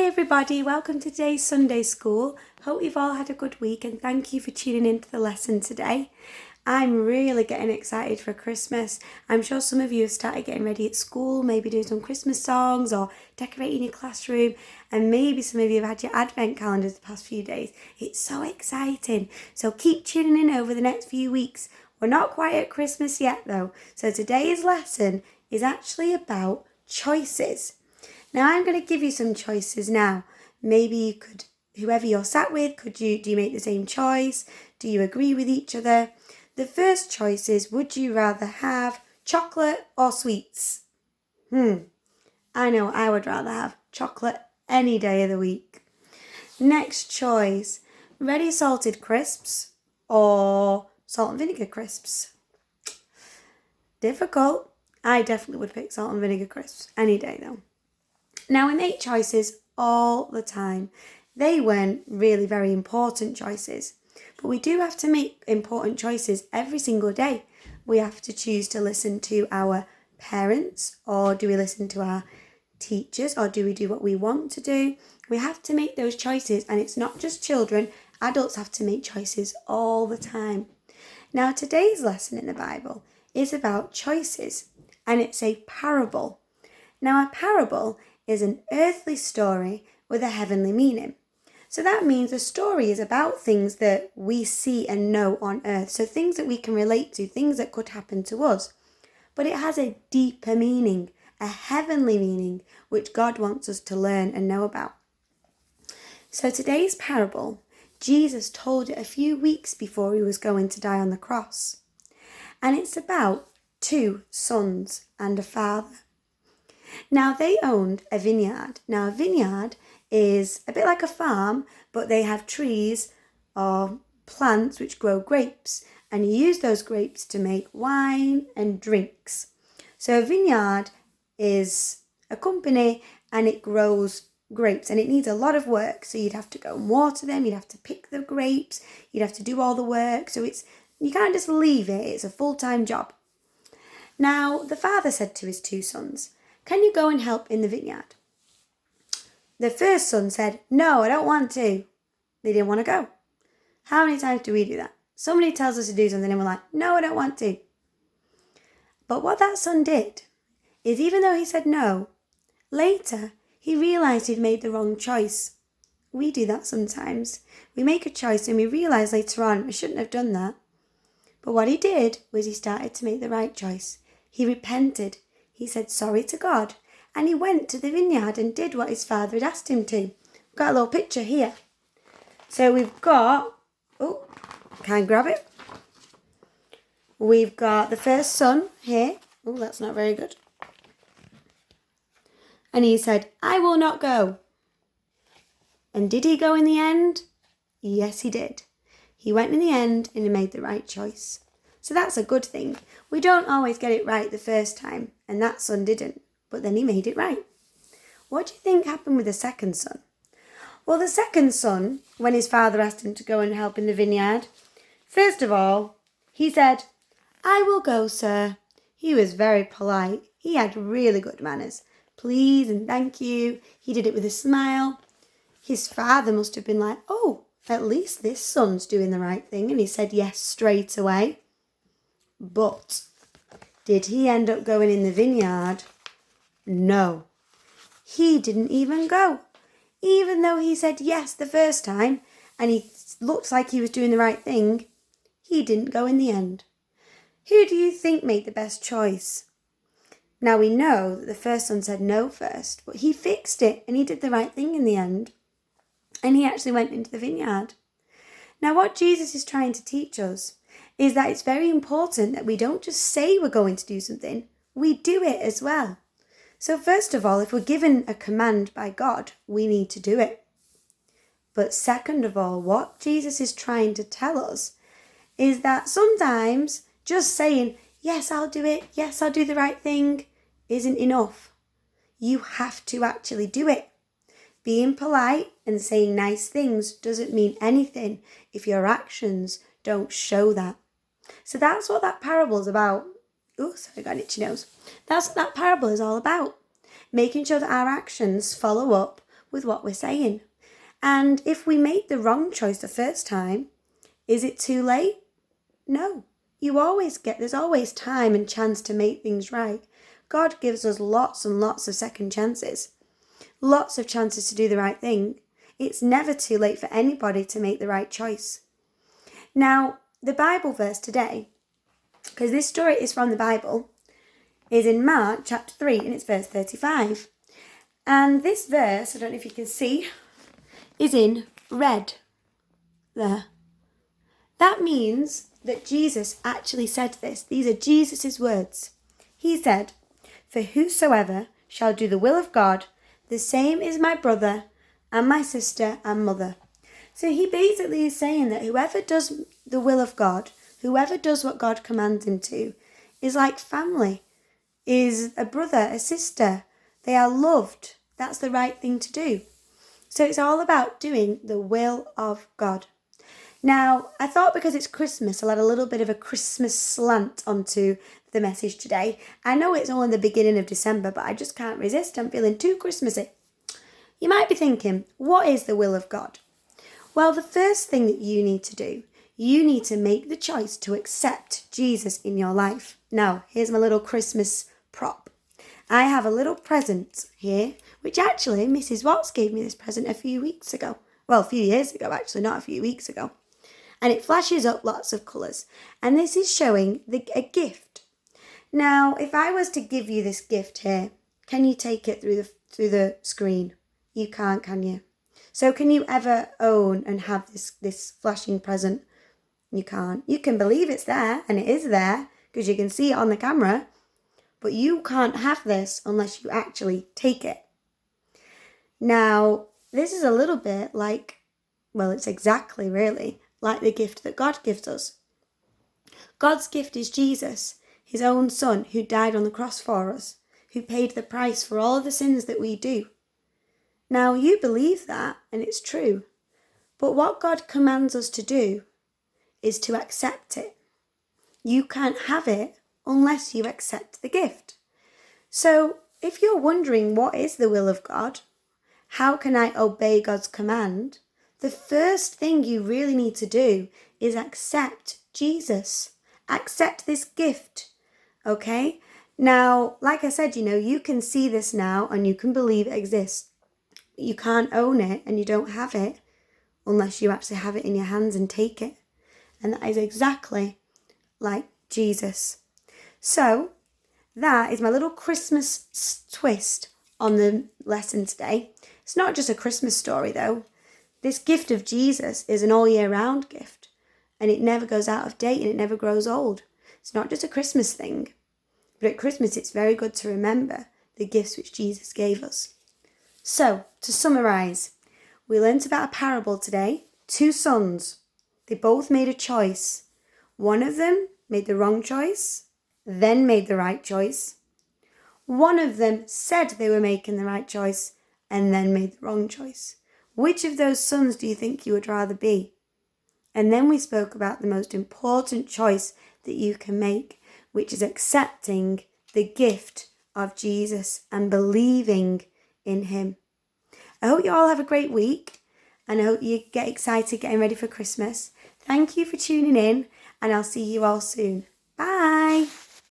Hi everybody, welcome to today's Sunday School. Hope you've all had a good week and thank you for tuning into the lesson today. I'm really getting excited for Christmas. I'm sure some of you have started getting ready at school, maybe doing some Christmas songs or decorating your classroom, and maybe some of you have had your advent calendars the past few days. It's so exciting. So keep tuning in over the next few weeks. We're not quite at Christmas yet though. So today's lesson is actually about choices. Now I'm going to give you some choices now. Maybe you could, whoever you're sat with, do you make the same choice? Do you agree with each other? The first choice is, would you rather have chocolate or sweets? I know I would rather have chocolate any day of the week. Next choice, ready salted crisps or salt and vinegar crisps? Difficult. I definitely would pick salt and vinegar crisps any day though. Now, we make choices all the time. They weren't really very important choices, but we do have to make important choices every single day. We have to choose to listen to our parents, or do we listen to our teachers, or do we do what we want to do? We have to make those choices, and it's not just children. Adults have to make choices all the time. Now, today's lesson in the Bible is about choices, and it's a parable. Now, a parable is an earthly story with a heavenly meaning. So that means a story is about things that we see and know on earth. So things that we can relate to, things that could happen to us. But it has a deeper meaning, a heavenly meaning, which God wants us to learn and know about. So today's parable, Jesus told it a few weeks before he was going to die on the cross. And it's about two sons and a father. Now, they owned a vineyard. Now, a vineyard is a bit like a farm, but they have trees or plants which grow grapes, and you use those grapes to make wine and drinks. So a vineyard is a company and it grows grapes, and it needs a lot of work. So you'd have to go and water them, you'd have to pick the grapes, you'd have to do all the work. So you can't just leave it, it's a full-time job. Now, the father said to his two sons, "Can you go and help in the vineyard?" The first son said, "No, I don't want to." They didn't want to go. How many times do we do that? Somebody tells us to do something and we're like, "No, I don't want to." But what that son did is, even though he said no, later he realised he'd made the wrong choice. We do that sometimes. We make a choice and we realise later on, I shouldn't have done that. But what he did was he started to make the right choice. He repented. He said sorry to God, and he went to the vineyard and did what his father had asked him to. We've got a little picture here. So we've got, can I grab it? We've got the first son here. Oh, that's not very good. And he said, "I will not go." And did he go in the end? Yes, he did. He went in the end and he made the right choice. So that's a good thing. We don't always get it right the first time, and that son didn't, but then he made it right. What do you think happened with the second son? Well, the second son, when his father asked him to go and help in the vineyard, first of all, he said, "I will go, sir." He was very polite. He had really good manners. Please and thank you. He did it with a smile. His father must have been like, "Oh, at least this son's doing the right thing." And he said yes straight away. But did he end up going in the vineyard? No. He didn't even go. Even though he said yes the first time and he looked like he was doing the right thing, he didn't go in the end. Who do you think made the best choice? Now we know that the first son said no first, but he fixed it and he did the right thing in the end. And he actually went into the vineyard. Now what Jesus is trying to teach us is that it's very important that we don't just say we're going to do something, we do it as well. So first of all, if we're given a command by God, we need to do it. But second of all, what Jesus is trying to tell us is that sometimes just saying, "Yes, I'll do it, yes, I'll do the right thing," isn't enough. You have to actually do it. Being polite and saying nice things doesn't mean anything if your actions don't show that. So that's what that parable is about. Oh, sorry, I got an itchy nose. That's what that parable is all about. Making sure that our actions follow up with what we're saying. And if we make the wrong choice the first time, is it too late? No. There's always time and chance to make things right. God gives us lots and lots of second chances. Lots of chances to do the right thing. It's never too late for anybody to make the right choice. Now, the Bible verse today, because this story is from the Bible, is in Mark chapter 3 and it's verse 35. And this verse, I don't know if you can see, is in red there. That means that Jesus actually said this. These are Jesus' words. He said, "For whosoever shall do the will of God, the same is my brother and my sister and mother." So he basically is saying that whoever does the will of God, whoever does what God commands him to, is like family, is a brother, a sister. They are loved. That's the right thing to do. So it's all about doing the will of God. Now, I thought because it's Christmas, I'll add a little bit of a Christmas slant onto the message today. I know it's only the beginning of December, but I just can't resist. I'm feeling too Christmassy. You might be thinking, what is the will of God? Well, the first thing that you need to do, you need to make the choice to accept Jesus in your life. Now, here's my little Christmas prop. I have a little present here, which actually Mrs. Watts gave me this present a few weeks ago. Well, a few years ago, actually, not a few weeks ago. And it flashes up lots of colours. And this is showing a gift. Now, if I was to give you this gift here, can you take it through the screen? You can't, can you? So can you ever own and have this flashing present? You can't. You can believe it's there, and it is there, because you can see it on the camera. But you can't have this unless you actually take it. Now, this is a little bit like, well, it's exactly really like the gift that God gives us. God's gift is Jesus, his own son, who died on the cross for us, who paid the price for all the sins that we do. Now, you believe that, and it's true. But what God commands us to do is to accept it. You can't have it unless you accept the gift. So, if you're wondering what is the will of God, how can I obey God's command? The first thing you really need to do is accept Jesus. Accept this gift, okay? Now, like I said, you can see this now and you can believe it exists. You can't own it and you don't have it unless you actually have it in your hands and take it. And that is exactly like Jesus. So, that is my little Christmas twist on the lesson today. It's not just a Christmas story though. This gift of Jesus is an all year round gift, and it never goes out of date and it never grows old. It's not just a Christmas thing, but at Christmas it's very good to remember the gifts which Jesus gave us. So, to summarise, we learnt about a parable today. 2 sons. They both made a choice. One of them made the wrong choice, then made the right choice. One of them said they were making the right choice and then made the wrong choice. Which of those sons do you think you would rather be? And then we spoke about the most important choice that you can make, which is accepting the gift of Jesus and believing in him. I hope you all have a great week, and I hope you get excited getting ready for Christmas. Thank you for tuning in, and I'll see you all soon. Bye.